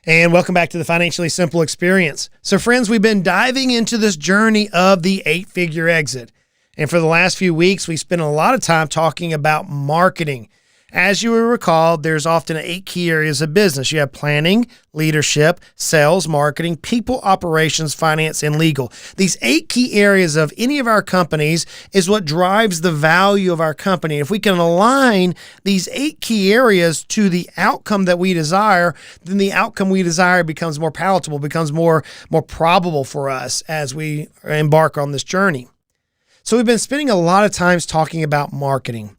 And welcome back to the Financially Simple Experience. So friends, we've been diving into this journey of the 8-figure exit. And for the last few weeks, we spent a lot of time talking about marketing. As you will recall, there's often 8 key areas of business. You have planning, leadership, sales, marketing, people, operations, finance, and legal. These 8 key areas of any of our companies is what drives the value of our company. If we can align these 8 key areas to the outcome that we desire, then the outcome we desire becomes more palatable, becomes more probable for us as we embark on this journey. So we've been spending a lot of times talking about marketing.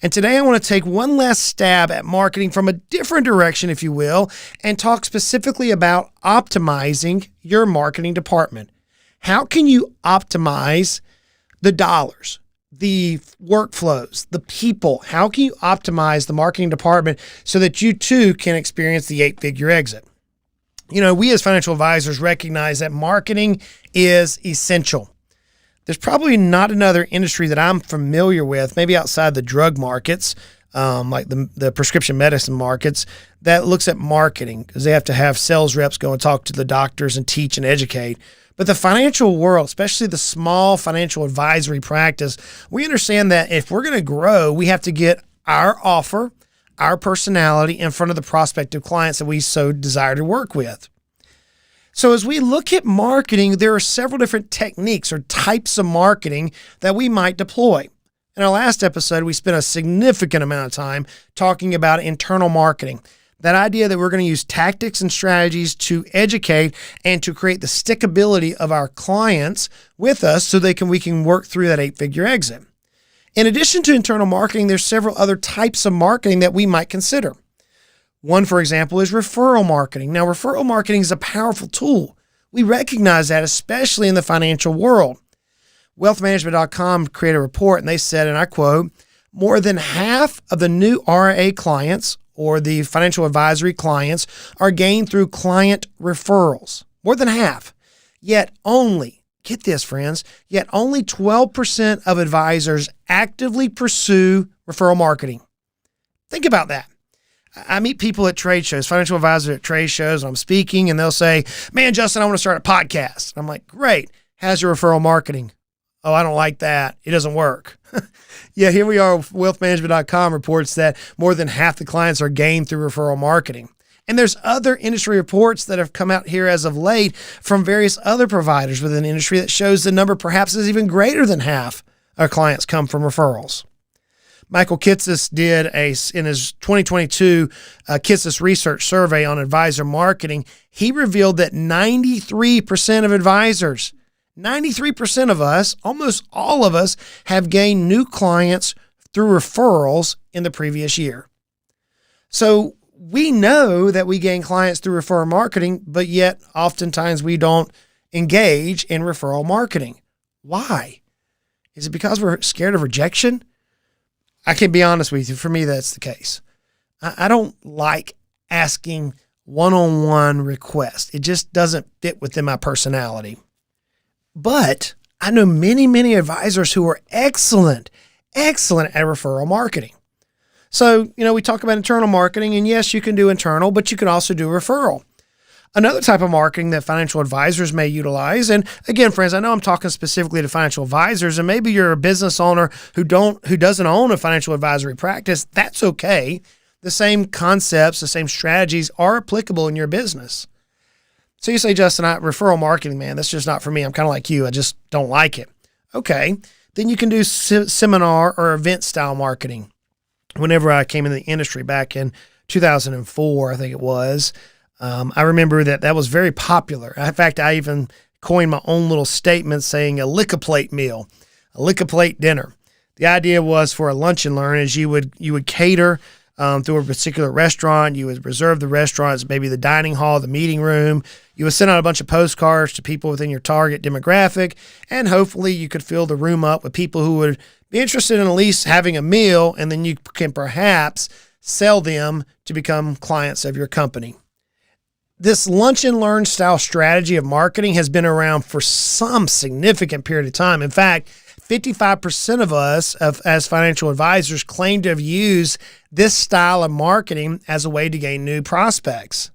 And today I want to take one last stab at marketing from a different direction, if you will, and talk specifically about optimizing your marketing department. How can you optimize the dollars, the workflows, the people? How can you optimize the marketing department so that you too can experience the 8-figure exit? You know, we as financial advisors recognize that marketing is essential. There's probably not another industry that I'm familiar with, maybe outside the drug markets, like the prescription medicine markets, that looks at marketing because they have to have sales reps go and talk to the doctors and teach and educate. But the financial world, especially the small financial advisory practice, we understand that if we're going to grow, we have to get our offer, our personality in front of the prospective clients that we so desire to work with. So as we look at marketing, there are several different techniques or types of marketing that we might deploy. In our last episode, we spent a significant amount of time talking about internal marketing. That idea that we're going to use tactics and strategies to educate and to create the stickability of our clients with us so we can work through that 8-figure exit. In addition to internal marketing, there's several other types of marketing that we might consider. One, for example, is referral marketing. Now, referral marketing is a powerful tool. We recognize that, especially in the financial world. Wealthmanagement.com created a report, and they said, and I quote, more than half of the new RIA clients, or the financial advisory clients, are gained through client referrals. More than half. Yet only, get this, friends, yet only 12% of advisors actively pursue referral marketing. Think about that. I meet people at trade shows, financial advisors at trade shows, and I'm speaking, and they'll say, man, Justin, I want to start a podcast. I'm like, great. How's your referral marketing? Oh, I don't like that. It doesn't work. Yeah, here we are. Wealthmanagement.com reports that more than half the clients are gained through referral marketing. And there's other industry reports that have come out here as of late from various other providers within the industry that shows the number perhaps is even greater than half our clients come from referrals. Michael Kitces did in his 2022 Kitces Research Survey on advisor marketing. He revealed that 93% of advisors, 93% of us, almost all of us, have gained new clients through referrals in the previous year. So we know that we gain clients through referral marketing, but yet oftentimes we don't engage in referral marketing. Why? Is it because we're scared of rejection? I can be honest with you. For me, that's the case. I don't like asking one-on-one requests. It just doesn't fit within my personality. But I know many, many advisors who are excellent at referral marketing. So, we talk about internal marketing, and yes, you can do internal, but you can also do referral. Another type of marketing that financial advisors may utilize, and again, friends, I know I'm talking specifically to financial advisors, and maybe you're a business owner who doesn't own a financial advisory practice. That's okay. The same concepts, the same strategies are applicable in your business. So you say, Justin, referral marketing, man, that's just not for me. I'm kind of like you. I just don't like it. Okay. Then you can do seminar or event style marketing. Whenever I came in the industry back in 2004, I think it was, I remember that was very popular. In fact, I even coined my own little statement saying a lick-a-plate meal, a lick-a-plate dinner. The idea was for a lunch and learn is you would cater through a particular restaurant. You would reserve the restaurants, maybe the dining hall, the meeting room. You would send out a bunch of postcards to people within your target demographic, and hopefully you could fill the room up with people who would be interested in at least having a meal, and then you can perhaps sell them to become clients of your company. This lunch and learn style strategy of marketing has been around for some significant period of time. In fact, 55% of us as financial advisors claim to have used this style of marketing as a way to gain new prospects.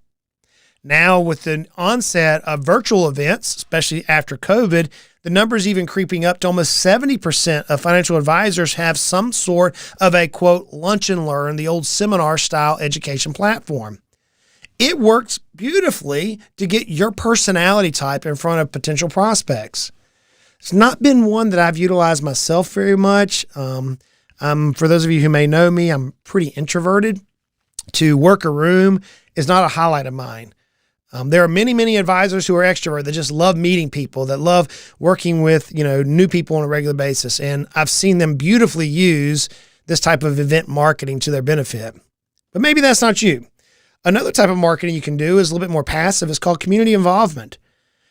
Now, with the onset of virtual events, especially after COVID, the number's even creeping up to almost 70% of financial advisors have some sort of a, quote, lunch and learn, the old seminar style education platform. It works beautifully to get your personality type in front of potential prospects. It's not been one that I've utilized myself very much. For those of you who may know me, I'm pretty introverted. To work a room is not a highlight of mine. There are many advisors who are extrovert that just love meeting people, that love working with, new people on a regular basis. And I've seen them beautifully use this type of event marketing to their benefit. But maybe that's not you. Another type of marketing you can do is a little bit more passive. It's called community involvement.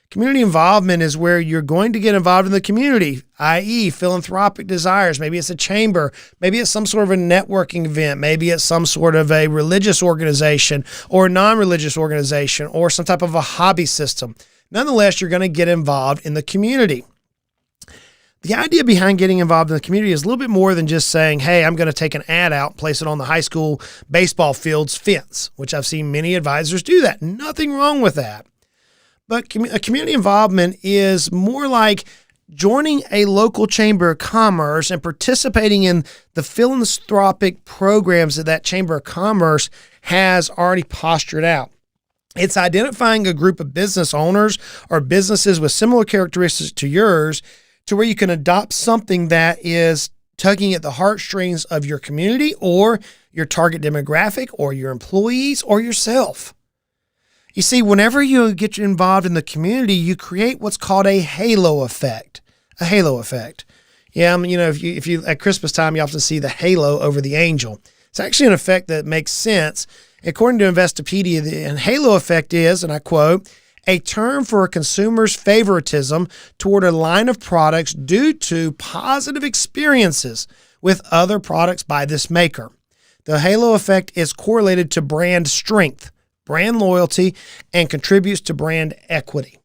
Community involvement is where you're going to get involved in the community, i.e. philanthropic desires. Maybe it's a chamber. Maybe it's some sort of a networking event. Maybe it's some sort of a religious organization or a non-religious organization or some type of a hobby system. Nonetheless, you're going to get involved in the community. The idea behind getting involved in the community is a little bit more than just saying, hey, I'm going to take an ad out and place it on the high school baseball field's fence, which I've seen many advisors do that. Nothing wrong with that. But community involvement is more like joining a local chamber of commerce and participating in the philanthropic programs that chamber of commerce has already postured out. It's identifying a group of business owners or businesses with similar characteristics to yours to where you can adopt something that is tugging at the heartstrings of your community or your target demographic or your employees or yourself. You see, whenever you get involved in the community, you create what's called a halo effect. A halo effect. Yeah, if you at Christmas time, you often see the halo over the angel. It's actually an effect that makes sense. According to Investopedia, the halo effect is, and I quote, a term for a consumer's favoritism toward a line of products due to positive experiences with other products by this maker. The halo effect is correlated to brand strength, brand loyalty, and contributes to brand equity.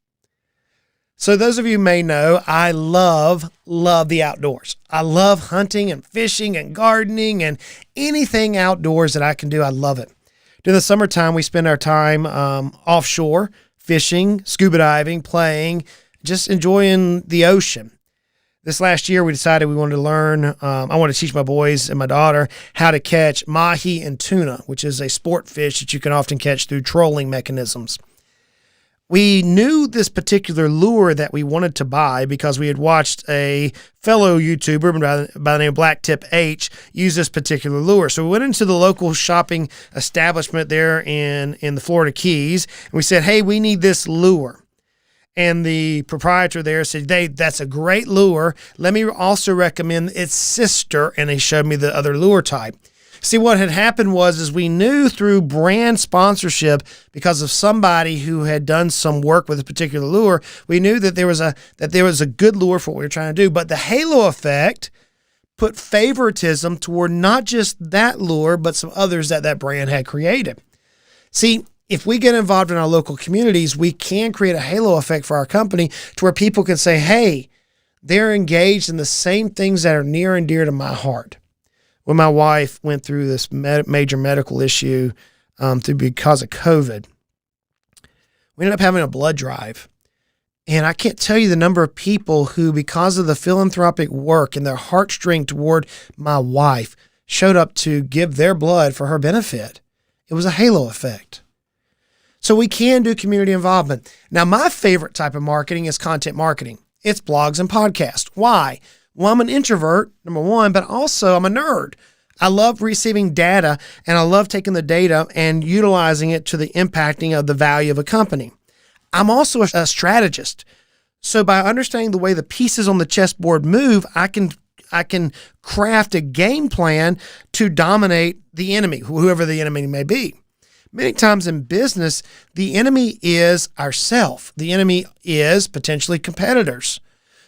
So those of you may know, I love the outdoors. I love hunting and fishing and gardening and anything outdoors that I can do. I love it. During the summertime, we spend our time offshore, fishing, scuba diving, playing, just enjoying the ocean. This last year, we decided we wanted to learn, I wanted to teach my boys and my daughter how to catch mahi and tuna, which is a sport fish that you can often catch through trolling mechanisms. We knew this particular lure that we wanted to buy because we had watched a fellow YouTuber by the name of Black Tip H use this particular lure. So we went into the local shopping establishment there in the Florida Keys, and we said, hey, we need this lure. And the proprietor there said, hey, that's a great lure. Let me also recommend its sister. And they showed me the other lure type. See, what had happened was we knew through brand sponsorship, because of somebody who had done some work with a particular lure, we knew that there was a good lure for what we were trying to do. But the halo effect put favoritism toward not just that lure, but some others that brand had created. See, if we get involved in our local communities, we can create a halo effect for our company to where people can say, hey, they're engaged in the same things that are near and dear to my heart. When my wife went through this major medical issue because of COVID, we ended up having a blood drive. And I can't tell you the number of people who, because of the philanthropic work and their heartstring toward my wife, showed up to give their blood for her benefit. It was a halo effect. So we can do community involvement. Now, my favorite type of marketing is content marketing. It's blogs and podcasts. Why? Well, I'm an introvert, number one, but also I'm a nerd. I love receiving data, and I love taking the data and utilizing it to the impacting of the value of a company. I'm also a strategist. So by understanding the way the pieces on the chessboard move, I can craft a game plan to dominate the enemy, whoever the enemy may be. Many times in business, the enemy is ourself. The enemy is potentially competitors.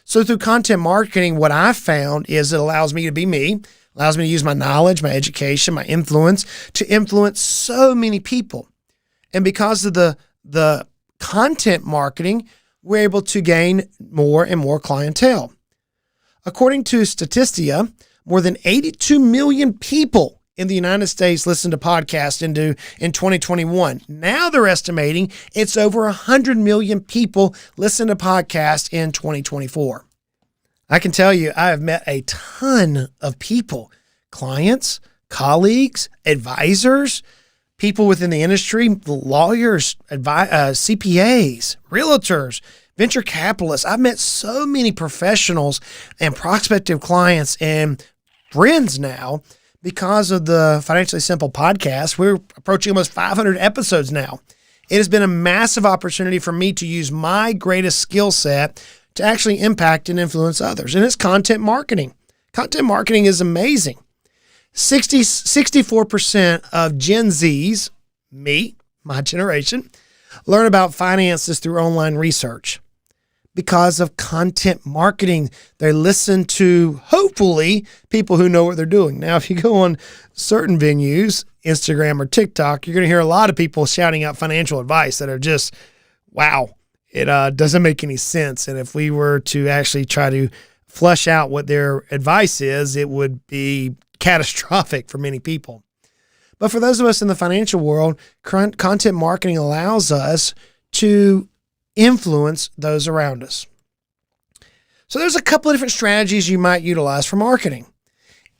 So through content marketing, what I've found is it allows me to be me, allows me to use my knowledge, my education, my influence to influence so many people. And because of the content marketing, we're able to gain more and more clientele. According to Statistia, more than 82 million people in the United States listened to podcasts in 2021. Now they're estimating it's over 100 million people listen to podcasts in 2024. I can tell you, I have met a ton of people, clients, colleagues, advisors, people within the industry, lawyers, CPAs, realtors, venture capitalists. I've met so many professionals and prospective clients and friends now because of the Financially Simple podcast. We're approaching almost 500 episodes now. It has been a massive opportunity for me to use my greatest skill set to actually impact and influence others. And it's content marketing. Content marketing is amazing. 64% of Gen Zs, me, my generation, learn about finances through online research. Because of content marketing, they listen to, hopefully, people who know what they're doing. Now, if you go on certain venues, Instagram or TikTok, you're going to hear a lot of people shouting out financial advice that are just, wow, it doesn't make any sense. And if we were to actually try to flesh out what their advice is, it would be catastrophic for many people. But for those of us in the financial world, content marketing allows us to influence those around us. So there's a couple of different strategies you might utilize for marketing.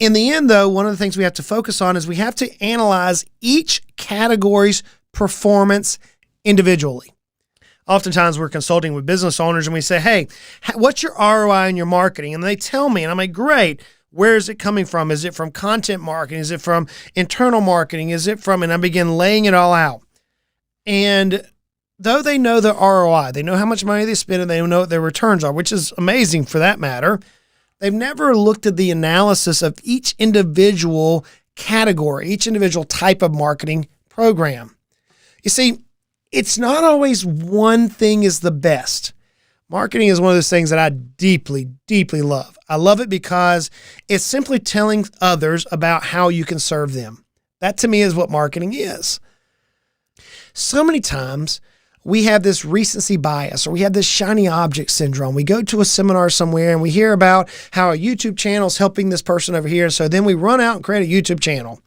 In the end, though, one of the things we have to focus on is we have to analyze each category's performance individually. Oftentimes we're consulting with business owners and we say, hey, what's your ROI in your marketing? And they tell me, and I'm like, great. Where is it coming from? Is it from content marketing? Is it from internal marketing? Is it from, and I begin laying it all out. And though they know the ROI, they know how much money they spend and they know what their returns are, which is amazing for that matter, they've never looked at the analysis of each individual category, each individual type of marketing program. You see, it's not always one thing is the best. Marketing is one of those things that I deeply, deeply love. I love it because it's simply telling others about how you can serve them. That to me is what marketing is. So many times we have this recency bias or we have this shiny object syndrome. We go to a seminar somewhere and we hear about how a YouTube channel is helping this person over here. So then we run out and create a YouTube channel.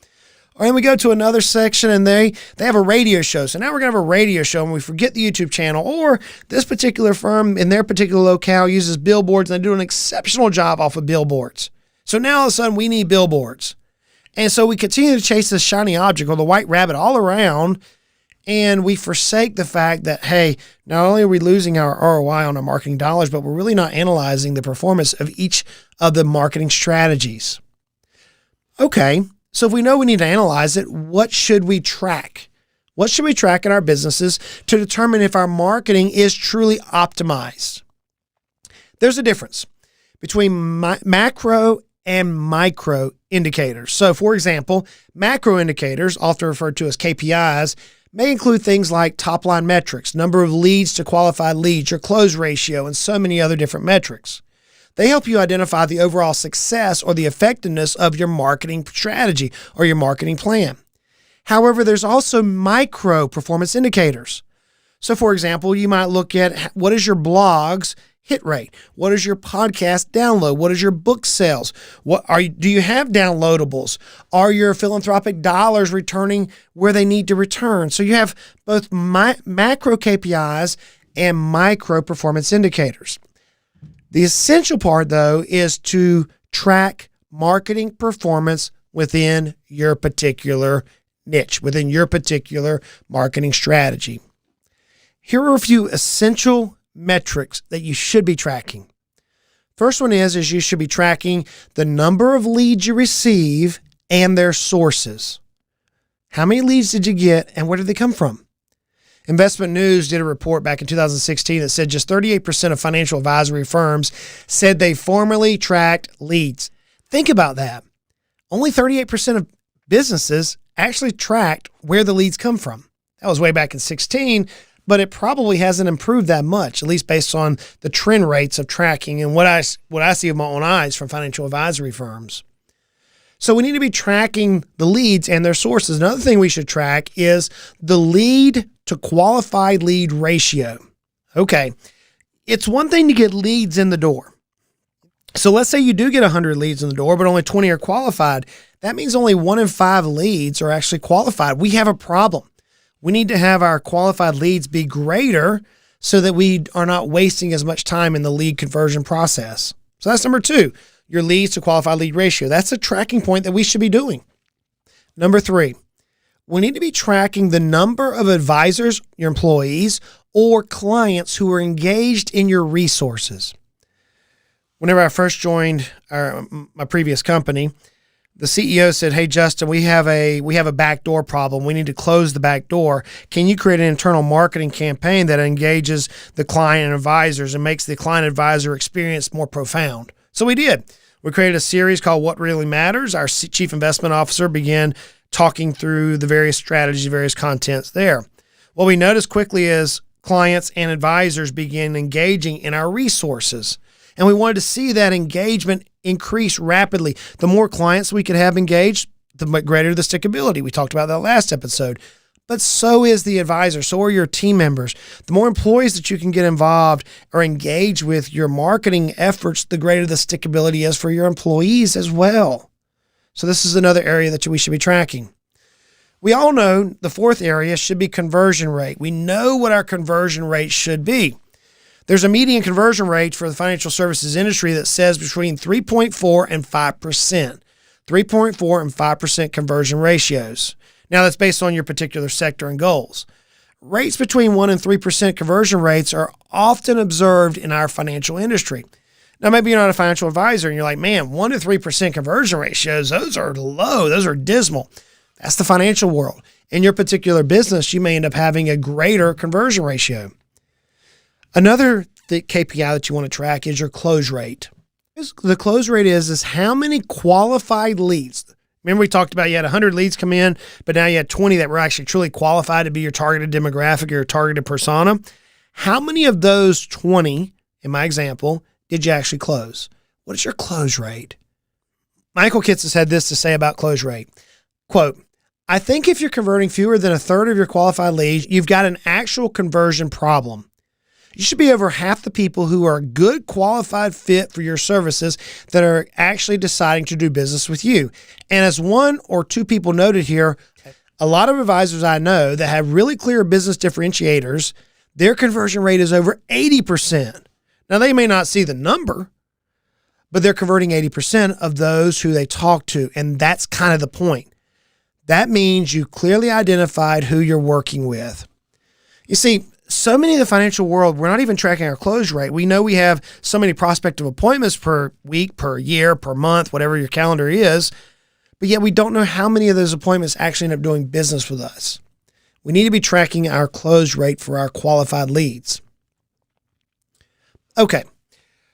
Or then we go to another section and they have a radio show. So now we're going to have a radio show and we forget the YouTube channel. Or this particular firm in their particular locale uses billboards and they do an exceptional job off of billboards. So now all of a sudden we need billboards. And so we continue to chase this shiny object or the white rabbit all around. And we forsake the fact that, hey, not only are we losing our ROI on our marketing dollars, but we're really not analyzing the performance of each of the marketing strategies. Okay, so if we know we need to analyze it, what should we track? What should we track in our businesses to determine if our marketing is truly optimized? There's a difference between macro and micro indicators. So, for example, macro indicators, often referred to as KPIs, may include things like top-line metrics, number of leads to qualified leads, your close ratio, and so many other different metrics. They help you identify the overall success or the effectiveness of your marketing strategy or your marketing plan. However, there's also micro performance indicators. So, for example, you might look at what is your blog's hit rate? What is your podcast download? What is your book sales? Do you have downloadables? Are your philanthropic dollars returning where they need to return? So you have both macro KPIs and micro performance indicators. The essential part, though, is to track marketing performance within your particular niche, within your particular marketing strategy. Here are a few essential metrics that you should be tracking. First one is you should be tracking the number of leads you receive and their sources. How many leads did you get and where did they come from? Investment News did a report back in 2016 that said just 38% of financial advisory firms said they formerly tracked leads. Think about that. Only 38% of businesses actually tracked where the leads come from. That was way back in 2016. But it probably hasn't improved that much, at least based on the trend rates of tracking and what I see with my own eyes from financial advisory firms. So we need to be tracking the leads and their sources. Another thing we should track is the lead to qualified lead ratio. Okay, it's one thing to get leads in the door. So let's say you do get 100 leads in the door, but only 20 are qualified. That means only 1 in 5 leads are actually qualified. We have a problem. We need to have our qualified leads be greater so that we are not wasting as much time in the lead conversion process. So that's number 2, your leads to qualified lead ratio. That's a tracking point that we should be doing. Number 3, we need to be tracking the number of advisors, your employees, or clients who are engaged in your resources. Whenever I first joined my previous company, the CEO said, "Hey, Justin, we have a backdoor problem. We need to close the back door. Can you create an internal marketing campaign that engages the client and advisors and makes the client advisor experience more profound?" So we did. We created a series called What Really Matters. Our chief investment officer began talking through the various strategies, various contents there. What we noticed quickly is clients and advisors began engaging in our resources. And we wanted to see that engagement increase rapidly. The more clients we could have engaged, the greater the stickability. We talked about that last episode. But so is the advisor. So are your team members. The more employees that you can get involved or engage with your marketing efforts, the greater the stickability is for your employees as well. So this is another area that we should be tracking. We all know the 4th area should be conversion rate. We know what our conversion rate should be. There's a median conversion rate for the financial services industry that says between 3.4 and 5%. 3.4 and 5% conversion ratios. Now that's based on your particular sector and goals. Rates between 1 and 3% conversion rates are often observed in our financial industry. Now maybe you're not a financial advisor and you're like, man, 1 to 3% conversion ratios, those are low, those are dismal. That's the financial world. In your particular business, you may end up having a greater conversion ratio. Another KPI that you want to track is your close rate. The close rate is how many qualified leads. Remember we talked about you had 100 leads come in, but now you had 20 that were actually truly qualified to be your targeted demographic or your targeted persona. How many of those 20, in my example, did you actually close? What is your close rate? Michael Kitts has had this to say about close rate. Quote, "I think if you're converting fewer than a third of your qualified leads, you've got an actual conversion problem. You should be over half the people who are a good qualified fit for your services that are actually deciding to do business with you." And as 1 or 2 people noted here, a lot of advisors I know that have really clear business differentiators, their conversion rate is over 80%. Now they may not see the number, but they're converting 80% of those who they talk to. And that's kind of the point. That means you clearly identified who you're working with. You see, so many in the financial world, we're not even tracking our close rate. We know we have so many prospective appointments per week, per year, per month, whatever your calendar is, but yet we don't know how many of those appointments actually end up doing business with us. We need to be tracking our close rate for our qualified leads. Okay,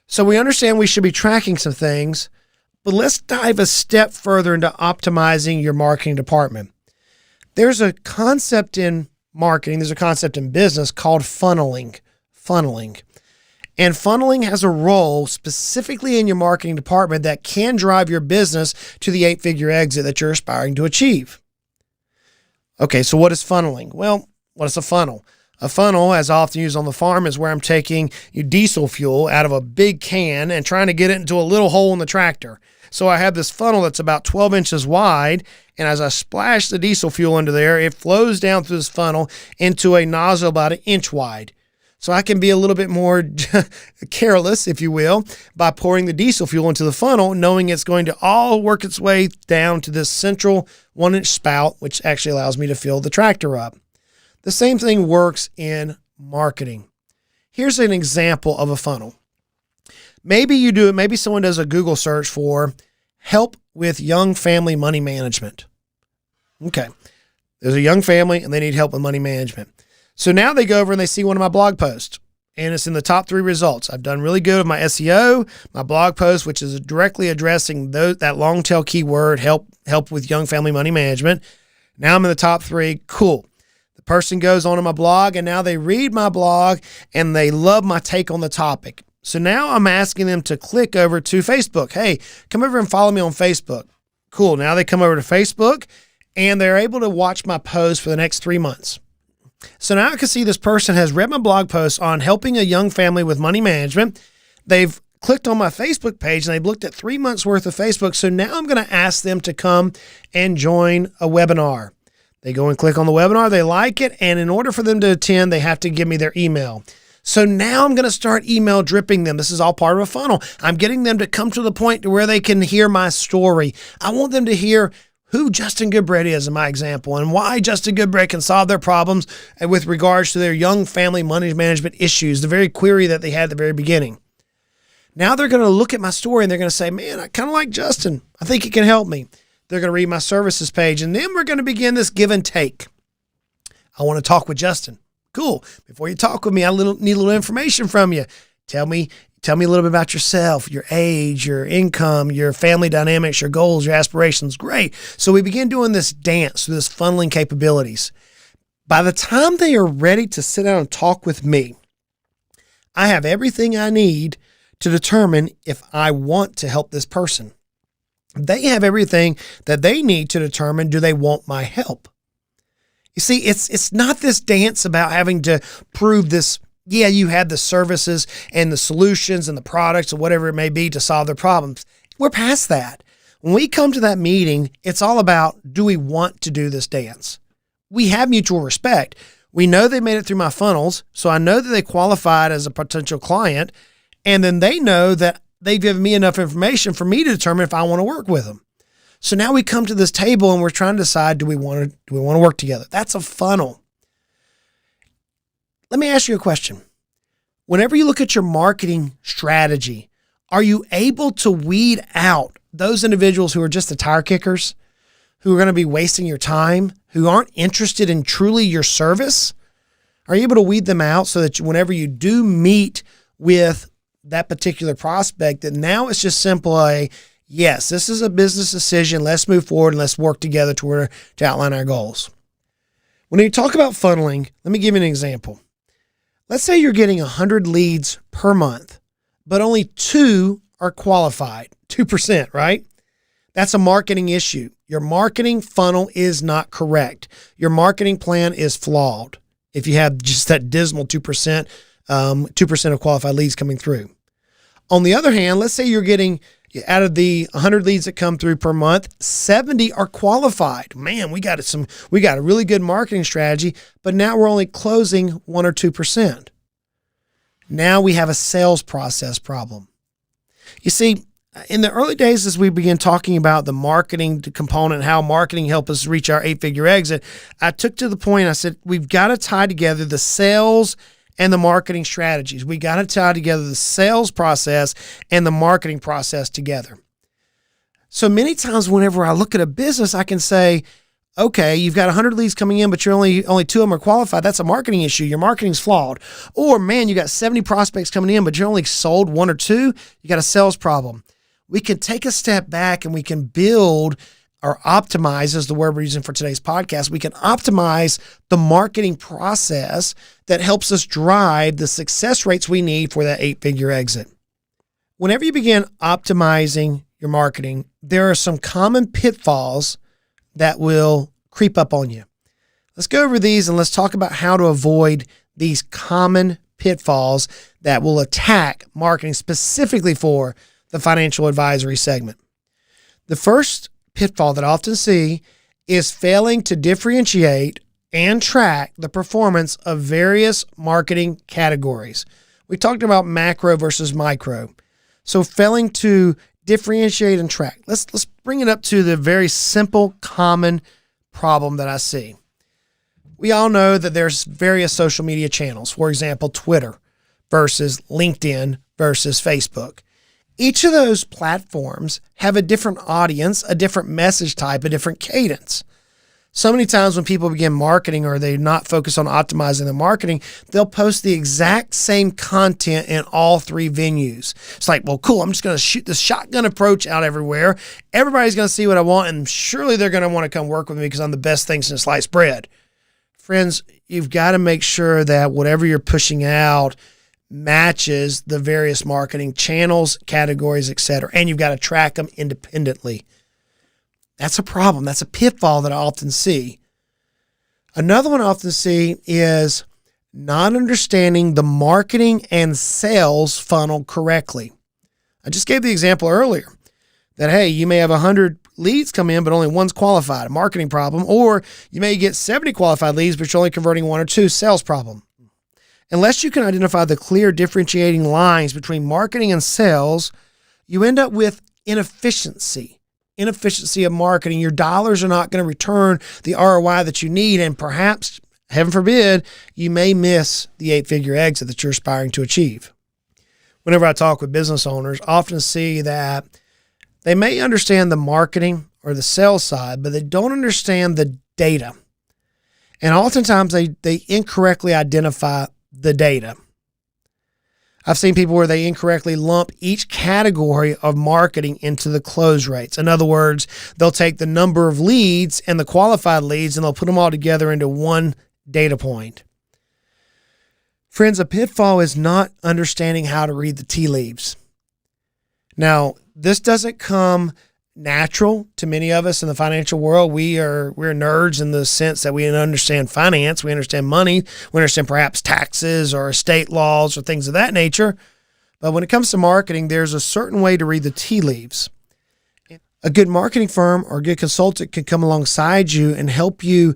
so we understand we should be tracking some things, but let's dive a step further into optimizing your marketing department. There's a concept in marketing, there's a concept in business called funneling. And funneling has a role specifically in your marketing department that can drive your business to the 8-figure exit that you're aspiring to achieve. Okay, so what is funneling? Well, what is a funnel? A funnel, as often used on the farm, is where I'm taking diesel fuel out of a big can and trying to get it into a little hole in the tractor. So I have this funnel that's about 12 inches wide, and as I splash the diesel fuel into there, it flows down through this funnel into a nozzle about 1 inch wide. So I can be a little bit more careless, if you will, by pouring the diesel fuel into the funnel, knowing it's going to all work its way down to this central 1-inch spout, which actually allows me to fill the tractor up. The same thing works in marketing. Here's an example of a funnel. Maybe you do it. Maybe someone does a Google search for help with young family money management. Okay. There's a young family and they need help with money management. So now they go over and they see one of my blog posts and it's in the top 3 results. I've done really good with my SEO, my blog post, which is directly addressing that long tail keyword, help with young family money management. Now I'm in the top 3. Cool. The person goes on to my blog and now they read my blog and they love my take on the topic. So now I'm asking them to click over to Facebook. Hey, come over and follow me on Facebook. Cool. Now they come over to Facebook and they're able to watch my post for the next 3 months. So now I can see this person has read my blog post on helping a young family with money management. They've clicked on my Facebook page and they've looked at 3 months worth of Facebook. So now I'm going to ask them to come and join a webinar. They go and click on the webinar, they like it, and in order for them to attend, they have to give me their email. So now I'm going to start email dripping them. This is all part of a funnel. I'm getting them to come to the point to where they can hear my story. I want them to hear who Justin Goodbread is in my example and why Justin Goodbread can solve their problems with regards to their young family money management issues, the very query that they had at the very beginning. Now they're going to look at my story and they're going to say, man, I kind of like Justin. I think he can help me. They're going to read my services page, and then we're going to begin this give and take. I want to talk with Justin. Cool. Before you talk with me, I need a little information from you. Tell me a little bit about yourself, your age, your income, your family dynamics, your goals, your aspirations. Great. So we begin doing this dance, this funneling capabilities. By the time they are ready to sit down and talk with me, I have everything I need to determine if I want to help this person. They have everything that they need to determine, do they want my help? You see, it's not this dance about having to prove this. Yeah, you had the services and the solutions and the products or whatever it may be to solve their problems. We're past that. When we come to that meeting, it's all about, do we want to do this dance? We have mutual respect. We know they made it through my funnels, so I know that they qualified as a potential client, and then they know that they've given me enough information for me to determine if I want to work with them. So now we come to this table and we're trying to decide, do we want to work together? That's a funnel. Let me ask you a question. Whenever you look at your marketing strategy, are you able to weed out those individuals who are just the tire kickers, who are going to be wasting your time, who aren't interested in truly your service? Are you able to weed them out so that whenever you do meet with that particular prospect, that now it's just simple yes, this is a business decision. Let's move forward and let's work together to outline our goals. When you talk about funneling, let me give you an example. Let's say you're getting 100 leads per month, but only 2 are qualified, 2%, right? That's a marketing issue. Your marketing funnel is not correct. Your marketing plan is flawed if you have just that dismal 2%. 2% of qualified leads coming through. On the other hand, let's say you're getting, out of the 100 leads that come through per month, 70 are qualified. Man, we got a really good marketing strategy, but now we're only closing 1 or 2%. Now we have a sales process problem. You see, in the early days, as we began talking about the marketing component, how marketing helped us reach our 8-figure exit, I took to the point, I said, we've got to tie together the sales and the marketing strategies. We got to tie together the sales process and the marketing process together. So many times whenever I look at a business, I can say, okay, you've got 100 leads coming in, but you're only 2 of them are qualified. That's a marketing issue. Your marketing's flawed. Or man, you got 70 prospects coming in, but you only sold 1 or 2. You got a sales problem. We can take a step back and we can build or optimize, is the word we're using for today's podcast. We can optimize the marketing process that helps us drive the success rates we need for that 8-figure exit. Whenever you begin optimizing your marketing, there are some common pitfalls that will creep up on you. Let's go over these and let's talk about how to avoid these common pitfalls that will attack marketing specifically for the financial advisory segment. The first pitfall that I often see is failing to differentiate and track the performance of various marketing categories. We talked about macro versus micro. So failing to differentiate and track. Let's bring it up to the very simple, common problem that I see. We all know that there's various social media channels. For example, Twitter versus LinkedIn versus Facebook. Each of those platforms have a different audience, a different message type, a different cadence. So many times when people begin marketing or they're not focused on optimizing their marketing, they'll post the exact same content in all 3 venues. It's like, well, cool, I'm just going to shoot this shotgun approach out everywhere. Everybody's going to see what I want, and surely they're going to want to come work with me because I'm the best thing since sliced bread. Friends, you've got to make sure that whatever you're pushing out matches the various marketing channels, categories, etc. And you've got to track them independently. That's a problem. That's a pitfall that I often see. Another one I often see is not understanding the marketing and sales funnel correctly. I just gave the example earlier that, hey, you may have 100 leads come in, but only one's qualified, a marketing problem, or you may get 70 qualified leads, but you're only converting 1 or 2, sales problem. Unless you can identify the clear differentiating lines between marketing and sales, you end up with inefficiency of marketing. Your dollars are not going to return the ROI that you need, and perhaps, heaven forbid, you may miss the 8-figure exit that you're aspiring to achieve. Whenever I talk with business owners, I often see that they may understand the marketing or the sales side, but they don't understand the data. And oftentimes they incorrectly identify the data. I've seen people where they incorrectly lump each category of marketing into the close rates. In other words, they'll take the number of leads and the qualified leads and they'll put them all together into one data point. Friends, a pitfall is not understanding how to read the tea leaves. Now, this doesn't come natural to many of us in the financial world. We're nerds in the sense that we understand finance, we understand money, we understand perhaps taxes or estate laws or things of that nature. But when it comes to marketing, there's a certain way to read the tea leaves. A good marketing firm or a good consultant can come alongside you and help you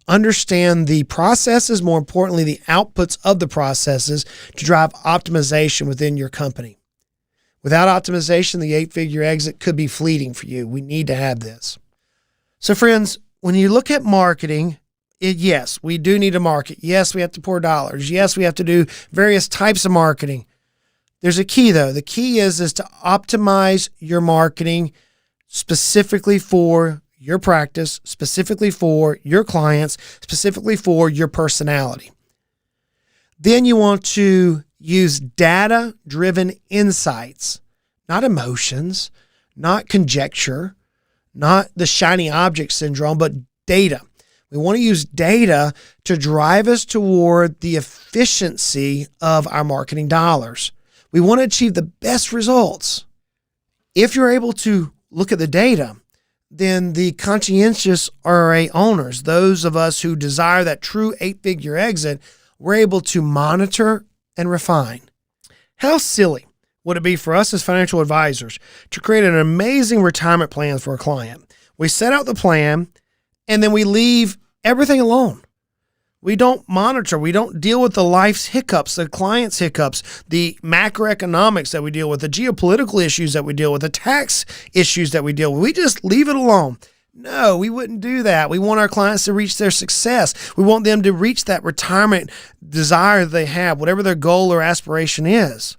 understand the processes, more importantly, the outputs of the processes to drive optimization within your company. Without optimization, the 8-figure exit could be fleeting for you. We need to have this. So friends, when you look at marketing, yes, we do need to market. Yes, we have to pour dollars. Yes, we have to do various types of marketing. There's a key though. The key is to optimize your marketing specifically for your practice, specifically for your clients, specifically for your personality. Then you want to use data-driven insights, not emotions, not conjecture, not the shiny object syndrome, but data. We want to use data to drive us toward the efficiency of our marketing dollars. We want to achieve the best results. If you're able to look at the data, then the conscientious RIA owners, those of us who desire that true 8-figure exit, we're able to monitor and refine. How silly would it be for us as financial advisors to create an amazing retirement plan for a client? We set out the plan and then we leave everything alone. We don't monitor. We don't deal with the life's hiccups, the client's hiccups, the macroeconomics that we deal with, the geopolitical issues that we deal with, the tax issues that we deal with. We just leave it alone. No, we wouldn't do that. We want our clients to reach their success. We want them to reach that retirement desire that they have, whatever their goal or aspiration is.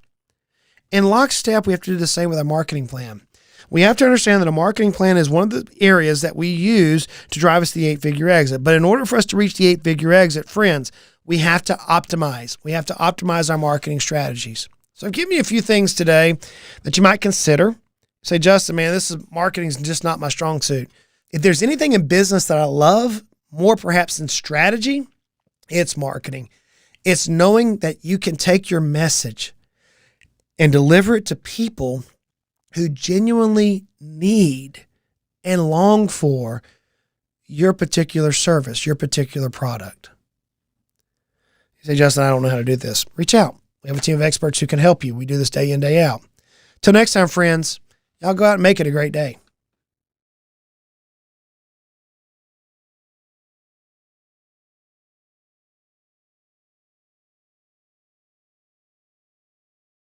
In lockstep, we have to do the same with our marketing plan. We have to understand that a marketing plan is one of the areas that we use to drive us to the 8-figure exit. But in order for us to reach the 8-figure exit, friends, we have to optimize. We have to optimize our marketing strategies. So I've given you a few things today that you might consider. Say, Justin, man, marketing is just not my strong suit. If there's anything in business that I love more perhaps than strategy, it's marketing. It's knowing that you can take your message and deliver it to people who genuinely need and long for your particular service, your particular product. You say, Justin, I don't know how to do this. Reach out. We have a team of experts who can help you. We do this day in, day out. Till next time, friends, y'all go out and make it a great day.